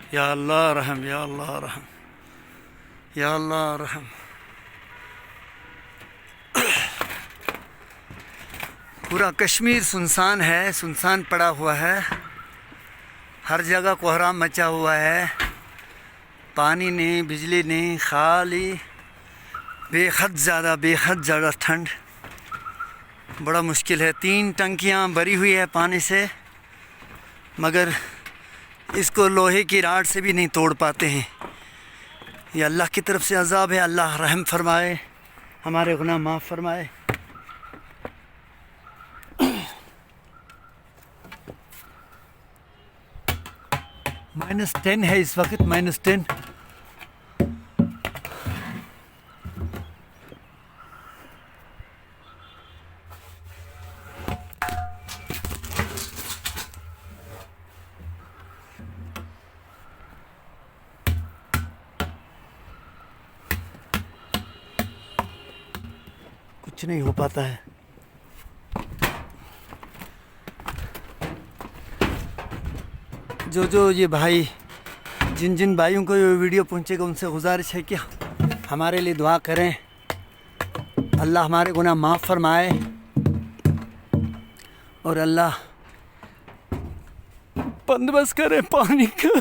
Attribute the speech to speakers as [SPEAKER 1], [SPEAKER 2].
[SPEAKER 1] या अल्लाह रहम, या अल्लाह रहम, या अल्लाह रहम। पूरा कश्मीर सुनसान है, सुनसान पड़ा हुआ है। हर जगह कोहराम मचा हुआ है। पानी नहीं, बिजली नहीं, खाली बेहद ज़्यादा ठंड। बड़ा मुश्किल है। 3 टंकियाँ भरी हुई है पानी से, मगर इसको लोहे की राड से भी नहीं तोड़ पाते हैं। ये अल्लाह की तरफ से अज़ाब है। अल्लाह रहम फरमाए, हमारे गुनाह माफ़ फरमाए। -10 है इस वक्त, -10। कुछ नहीं हो पाता है। जो ये भाई, जिन भाइयों को ये वीडियो पहुंचेगा, उनसे गुजारिश है कि हमारे लिए दुआ करें। अल्लाह हमारे गुनाह माफ़ फरमाए और अल्लाह बंदोबस्त करे पानी का।